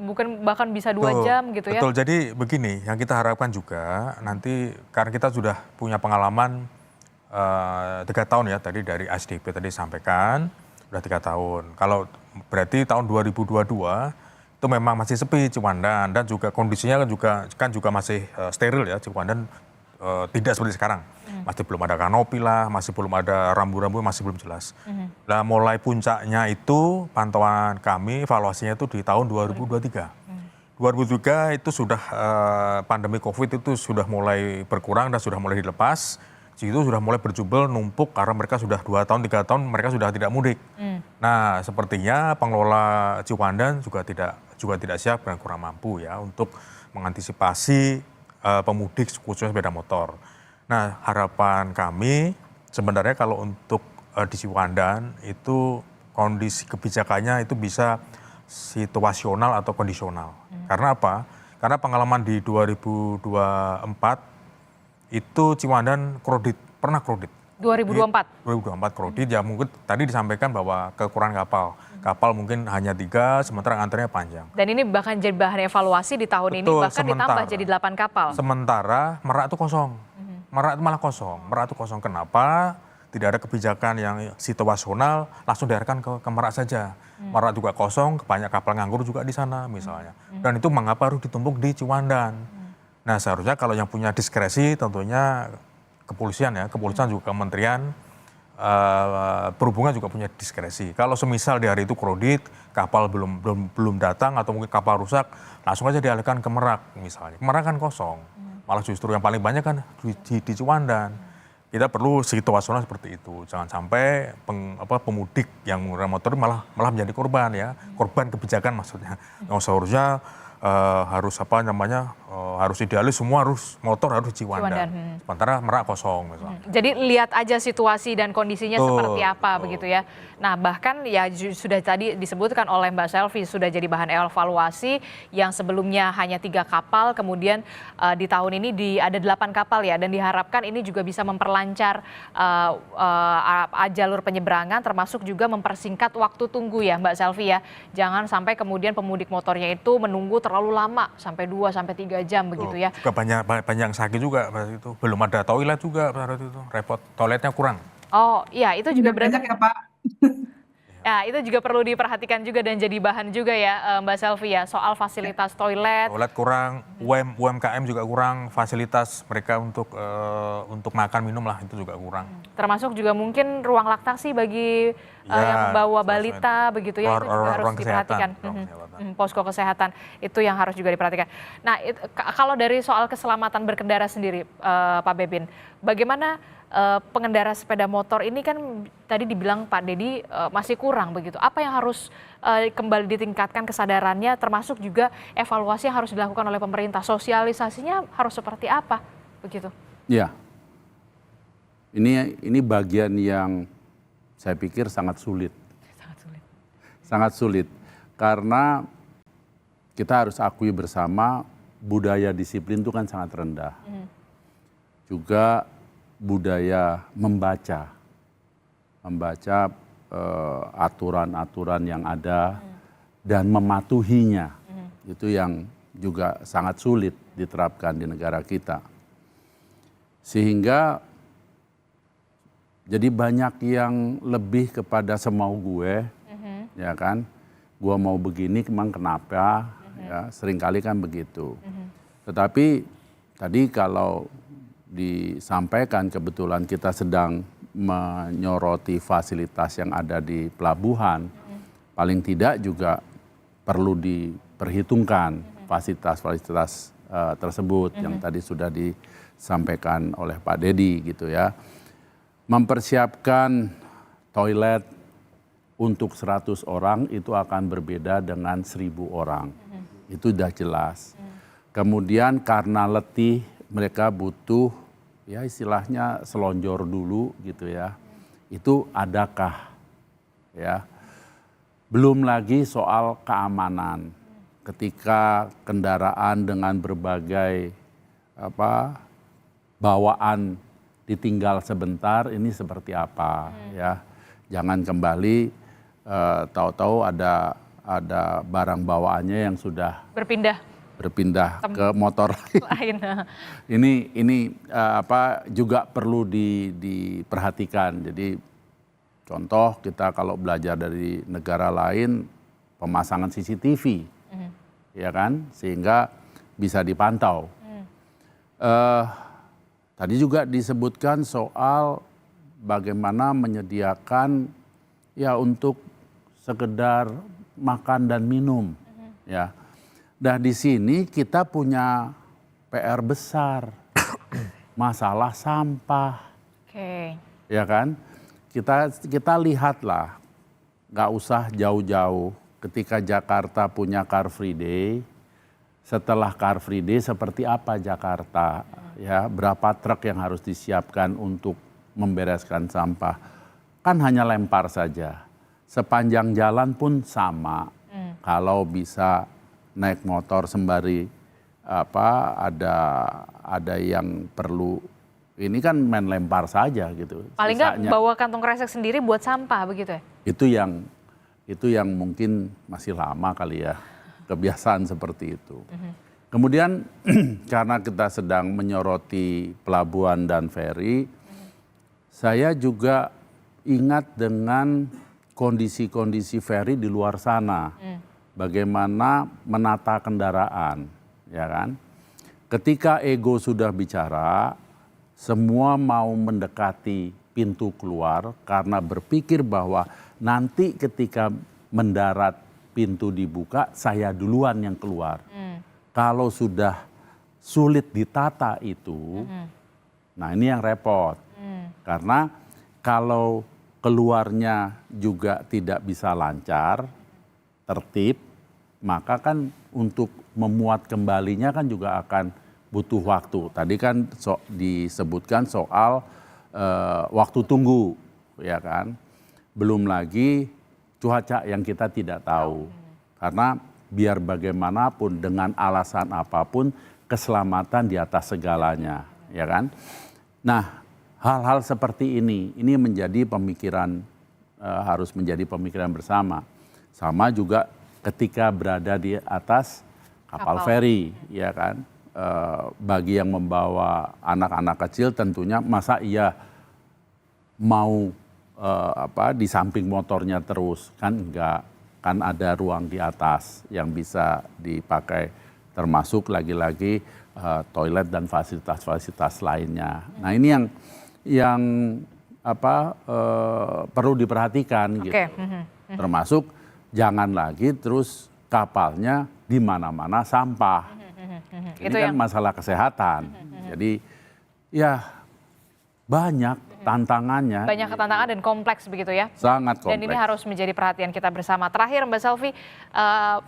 bahkan bisa 2 jam gitu ya. Betul, jadi begini, yang kita harapkan juga nanti karena kita sudah punya pengalaman 3 tahun ya, tadi dari ASDP tadi sampaikan, sudah 3 tahun. Kalau berarti tahun 2022 itu memang masih sepi Ciwandan dan juga kondisinya kan juga masih steril ya Ciwandan. Tidak seperti sekarang, masih belum ada kanopi lah, masih belum ada rambu-rambu, masih belum jelas. Nah mulai puncaknya itu pantauan kami, evaluasinya itu di tahun 2023. 2023 itu sudah pandemi COVID itu sudah mulai berkurang dan sudah mulai dilepas. Itu sudah mulai berjubel numpuk karena mereka sudah 2 tahun, 3 tahun mereka sudah tidak mudik. Nah sepertinya pengelola Ciwandan juga tidak siap dan kurang mampu ya untuk mengantisipasi pemudik khususnya sepeda motor. Nah harapan kami sebenarnya kalau untuk di Ciwandan itu kondisi kebijakannya itu bisa situasional atau kondisional. Karena apa? Karena pengalaman di 2024 itu Ciwandan pernah kredit. 2024 kredit ya, mungkin tadi disampaikan bahwa kekurangan kapal mungkin hanya 3, sementara antriannya panjang. Dan ini bahkan jadi bahan evaluasi di tahun ini, bahkan ditambah jadi 8 kapal. Sementara Merak itu kosong. Merak itu malah kosong. Merak itu kosong. Kenapa? Tidak ada kebijakan yang situasional, langsung diarahkan ke Merak saja. Merak juga kosong, banyak kapal nganggur juga di sana misalnya. Dan itu mengapa harus ditumpuk di Ciwandan? Nah seharusnya kalau yang punya diskresi tentunya kepolisian ya, kepolisian juga kementerian perhubungan juga punya diskresi. Kalau semisal di hari itu kredit, kapal belum datang atau mungkin kapal rusak, langsung aja dialihkan ke Merak misalnya. Merak kan kosong, malah justru yang paling banyak kan di Ciwandan. Kita perlu situasional seperti itu, jangan sampai pemudik yang menggunakan motor malah menjadi korban ya, korban kebijakan maksudnya. Yang seharusnya harus harus idealis semua motor harus Ciwandan. Ciwandan, Sementara Merak kosong misalnya. Jadi lihat aja situasi dan kondisinya seperti apa begitu ya. Nah bahkan ya sudah tadi disebutkan oleh Mbak Selvi sudah jadi bahan evaluasi yang sebelumnya hanya 3 kapal, kemudian di tahun ini ada 8 kapal ya, dan diharapkan ini juga bisa memperlancar jalur penyeberangan, termasuk juga mempersingkat waktu tunggu ya Mbak Selvi ya. Jangan sampai kemudian pemudik motornya itu menunggu terlalu lama sampai 2-3 jam begitu ya. Juga banyak yang sakit juga pada itu. Belum ada toilet juga pada itu, repot. Toiletnya kurang. Oh iya, itu juga berarti Banyak ya Pak. ya itu juga perlu diperhatikan juga dan jadi bahan juga ya Mbak Selvi ya, soal fasilitas toilet. Toilet kurang, UMKM juga kurang, fasilitas mereka untuk makan minum lah itu juga kurang. Termasuk juga mungkin ruang laktasi bagi yang membawa balita begitu ya, itu juga harus diperhatikan. Posko kesehatan itu yang harus juga diperhatikan. Nah, kalau dari soal keselamatan berkendara sendiri, Pak Bebin, bagaimana pengendara sepeda motor ini kan tadi dibilang Pak Dedi masih kurang begitu. Apa yang harus kembali ditingkatkan kesadarannya, termasuk juga evaluasi yang harus dilakukan oleh pemerintah, sosialisasinya harus seperti apa begitu? Ya, ini bagian yang saya pikir sangat sulit. Sangat sulit. Karena kita harus akui bersama budaya disiplin itu kan sangat rendah. Juga budaya membaca aturan-aturan yang ada dan mematuhinya. Itu yang juga sangat sulit diterapkan di negara kita. Sehingga jadi banyak yang lebih kepada semau gue, ya kan? Gue mau begini, emang kenapa? Ya, seringkali kan begitu. Tetapi tadi kalau disampaikan kebetulan kita sedang menyoroti fasilitas yang ada di pelabuhan, paling tidak juga perlu diperhitungkan fasilitas-fasilitas tersebut yang tadi sudah disampaikan oleh Pak Dedi gitu ya. Mempersiapkan toilet untuk 100 orang itu akan berbeda dengan 1.000 orang. Itu sudah jelas. Kemudian karena letih mereka butuh ya istilahnya selonjor dulu gitu ya. Itu adakah ya. Belum lagi soal keamanan. Ketika kendaraan dengan berbagai bawaan ditinggal sebentar, ini seperti apa ya. Jangan kembali tahu-tahu ada barang bawaannya yang sudah berpindah ke motor lain. Ini juga perlu diperhatikan. Jadi contoh kita kalau belajar dari negara lain pemasangan CCTV, ya kan, sehingga bisa dipantau. Tadi juga disebutkan soal bagaimana menyediakan ya untuk sekedar makan dan minum, ya. Nah di sini kita punya PR besar, masalah sampah, ya kan? Kita lihatlah, nggak usah jauh-jauh. Ketika Jakarta punya Car Free Day, setelah Car Free Day seperti apa Jakarta? Ya, berapa truk yang harus disiapkan untuk membereskan sampah? Kan hanya lempar saja. Sepanjang jalan pun sama. Kalau bisa naik motor sembari ada yang perlu, ini kan main lempar saja gitu. Paling nggak bawa kantong kresek sendiri buat sampah begitu ya? Itu yang mungkin masih lama kali ya, kebiasaan seperti itu. Kemudian karena kita sedang menyoroti pelabuhan dan feri, saya juga ingat dengan kondisi-kondisi feri di luar sana. Bagaimana menata kendaraan, ya kan? Ketika ego sudah bicara, semua mau mendekati pintu keluar karena berpikir bahwa nanti ketika mendarat pintu dibuka, saya duluan yang keluar. Kalau sudah sulit ditata itu, nah ini yang repot. Karena kalau keluarnya juga tidak bisa lancar, tertib, maka kan untuk memuat kembalinya kan juga akan butuh waktu. Tadi kan disebutkan soal waktu tunggu, ya kan. Belum lagi cuaca yang kita tidak tahu. Karena biar bagaimanapun dengan alasan apapun keselamatan di atas segalanya, ya kan. Nah, hal-hal seperti ini menjadi pemikiran, harus menjadi pemikiran bersama. Sama juga ketika berada di atas kapal feri, ya kan. Bagi yang membawa anak-anak kecil tentunya masa iya mau di samping motornya terus, kan enggak, kan ada ruang di atas yang bisa dipakai, termasuk lagi-lagi toilet dan fasilitas-fasilitas lainnya. Nah, ini yang perlu diperhatikan gitu. Termasuk jangan lagi terus kapalnya di mana-mana sampah. Ini kan masalah kesehatan. Jadi ya banyak tantangannya. Banyak tantangan dan kompleks begitu ya. Sangat kompleks. Dan ini harus menjadi perhatian kita bersama. Terakhir Mbak Selvi,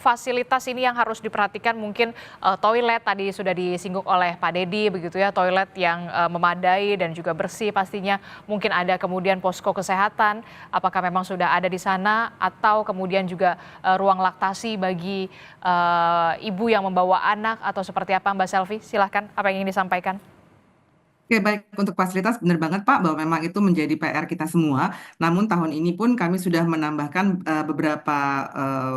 fasilitas ini yang harus diperhatikan mungkin toilet tadi sudah disinggung oleh Pak Dedi begitu ya, toilet yang memadai dan juga bersih pastinya. Mungkin ada kemudian posko kesehatan, apakah memang sudah ada di sana atau kemudian juga ruang laktasi bagi ibu yang membawa anak atau seperti apa Mbak Selvi? Silahkan apa yang ingin disampaikan. Oke, baik. Untuk fasilitas benar banget Pak, bahwa memang itu menjadi PR kita semua. Namun tahun ini pun kami sudah menambahkan beberapa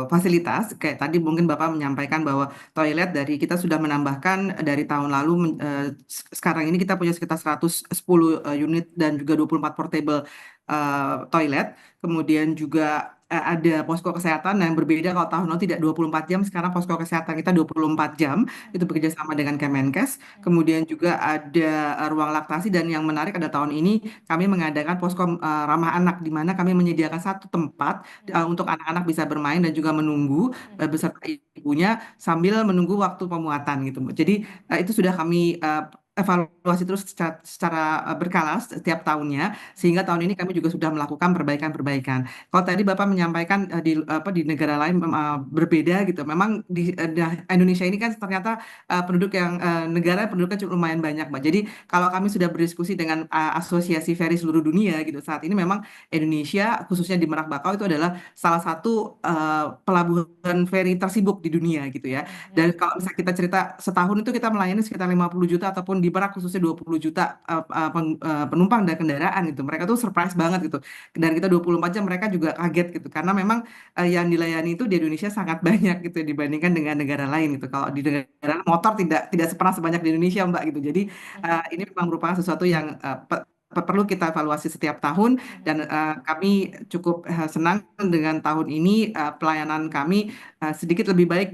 fasilitas. Kayak tadi mungkin Bapak menyampaikan bahwa toilet dari kita sudah menambahkan dari tahun lalu. Sekarang ini kita punya sekitar 110 unit dan juga 24 portable toilet. Kemudian juga ada posko kesehatan yang berbeda. Kalau tahun lalu tidak 24 jam, sekarang posko kesehatan kita 24 jam, itu bekerja sama dengan Kemenkes. Kemudian juga ada ruang laktasi, dan yang menarik ada tahun ini kami mengadakan posko ramah anak, di mana kami menyediakan satu tempat untuk anak-anak bisa bermain dan juga menunggu beserta ibunya sambil menunggu waktu pemuatan gitu. Jadi itu sudah kami evaluasi terus secara berkala setiap tahunnya, sehingga tahun ini kami juga sudah melakukan perbaikan-perbaikan. Kalau tadi Bapak menyampaikan di negara lain berbeda gitu, memang di Indonesia ini kan ternyata negara penduduknya cukup lumayan banyak, Mbak. Jadi kalau kami sudah berdiskusi dengan asosiasi feri seluruh dunia gitu, saat ini memang Indonesia khususnya di Merak Bakau itu adalah salah satu pelabuhan feri tersibuk di dunia gitu ya. Dan kalau misalnya kita cerita setahun itu kita melayani sekitar 50 juta ataupun di Merak khususnya 20 juta penumpang dan kendaraan gitu. Mereka tuh surprise banget gitu. Dan kita 24 jam mereka juga kaget gitu. Karena memang yang dilayani itu di Indonesia sangat banyak gitu dibandingkan dengan negara lain gitu. Kalau di negara motor tidak pernah sebanyak di Indonesia, Mbak gitu. Jadi ini memang merupakan sesuatu yang perlu kita evaluasi setiap tahun, dan kami cukup senang dengan tahun ini pelayanan kami sedikit lebih baik,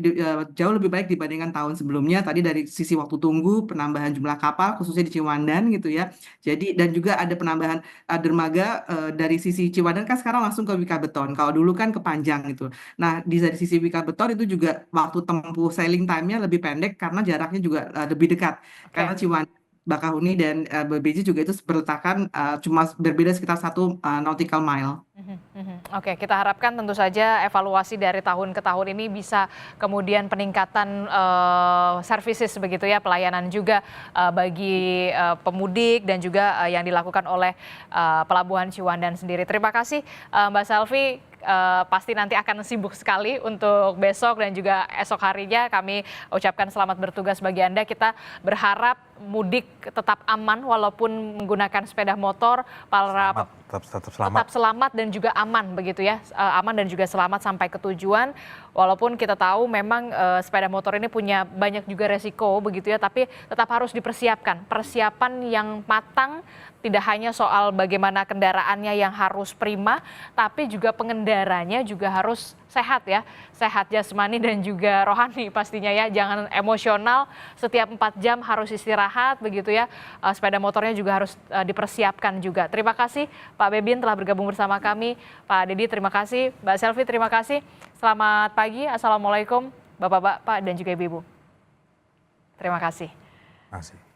jauh lebih baik dibandingkan tahun sebelumnya. Tadi dari sisi waktu tunggu, penambahan jumlah kapal khususnya di Ciwandan gitu ya. Jadi dan juga ada penambahan dermaga dari sisi Ciwandan kan sekarang langsung ke Wika Beton. Kalau dulu kan ke Panjang gitu. Nah dari sisi Wika Beton itu juga waktu tempuh sailing time-nya lebih pendek karena jaraknya juga lebih dekat. Karena Ciwandan, Bakahuni dan Bebeji juga itu berletakkan cuma berbeda sekitar 1 nautical mile. Oke, kita harapkan tentu saja evaluasi dari tahun ke tahun ini bisa kemudian peningkatan services begitu ya, pelayanan juga bagi pemudik dan juga yang dilakukan oleh Pelabuhan Ciwandan sendiri. Terima kasih Mbak Selvi. Pasti nanti akan sibuk sekali untuk besok dan juga esok harinya. Kami ucapkan selamat bertugas bagi Anda. Kita berharap mudik tetap aman walaupun menggunakan sepeda motor, tetap selamat dan juga aman begitu ya, aman dan juga selamat sampai ke tujuan. Walaupun kita tahu memang sepeda motor ini punya banyak juga resiko begitu ya, tapi tetap harus dipersiapkan. Persiapan yang matang, tidak hanya soal bagaimana kendaraannya yang harus prima, tapi juga pengendaranya juga harus sehat ya, sehat jasmani dan juga rohani pastinya ya. Jangan emosional, setiap 4 jam harus istirahat begitu ya. Sepeda motornya juga harus dipersiapkan juga. Terima kasih Pak Bebin telah bergabung bersama kami. Pak Dedi terima kasih, Mbak Selvi terima kasih. Selamat pagi, Assalamualaikum Bapak-Bapak dan juga Ibu-Ibu. Terima kasih. Terima kasih.